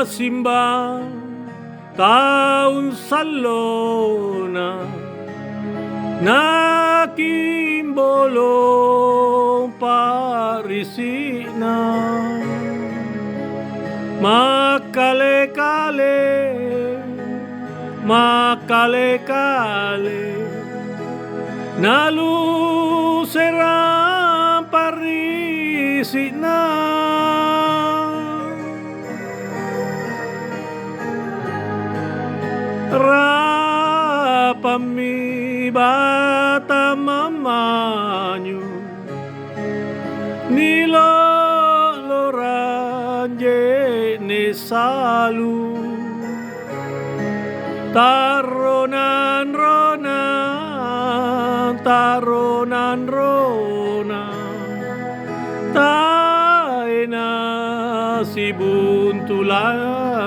Nasimbang taon salona, nakimbolong parisina, makale-kale, makale-kale, naluserang parisina. Rapami bata mamanyo, niloloranje ne salu, taronan ronan, taronan ronan, taena si buntulana.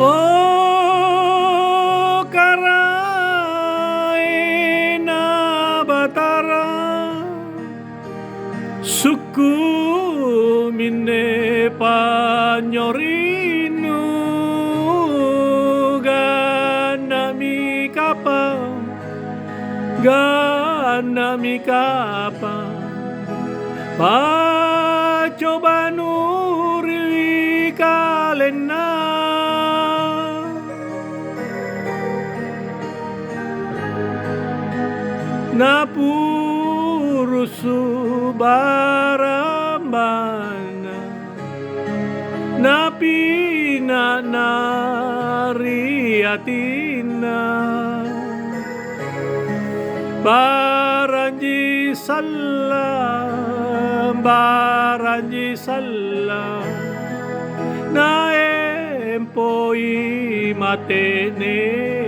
Oh karai na batara, suku mine panyorinu, ganami kapa, ganami kapa, pacoba nuri kalena. Napurusu barambana, napina nariatina, baranji salam, baranji salam, naempoi matenea.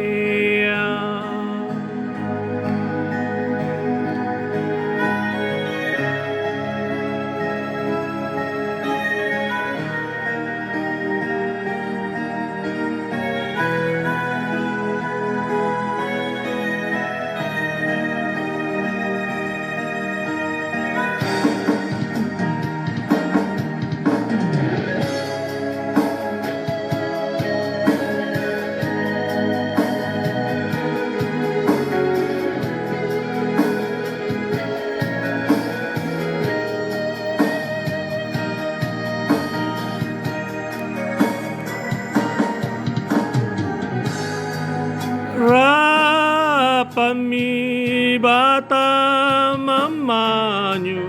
Rapami bata mamanyo,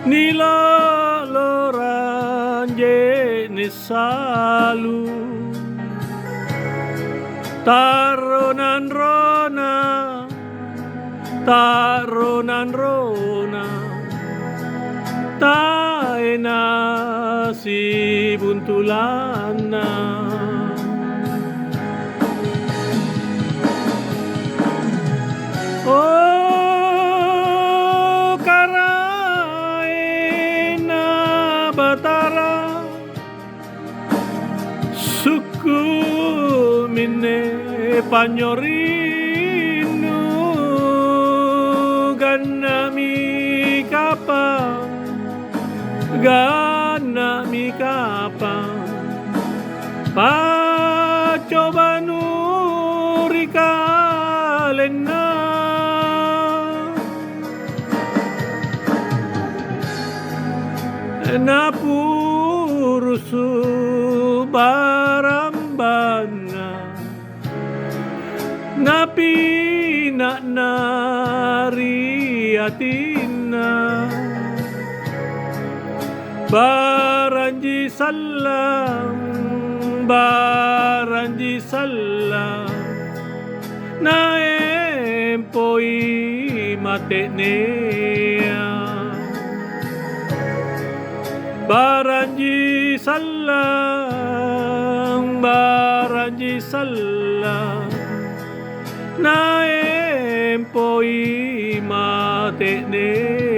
niloloranje ne salu, taronan rona, taronan rona, taena si buntulana. Oh karai na batara, suku mine panyorinu, ganami kapa, ganami kapa, pacoba nuri kalena. Napurusu barambana, napina nariatina, baranji salam, baranji salam, naempoi matenea. Baranji salam, baranji salam, naempoi matenea.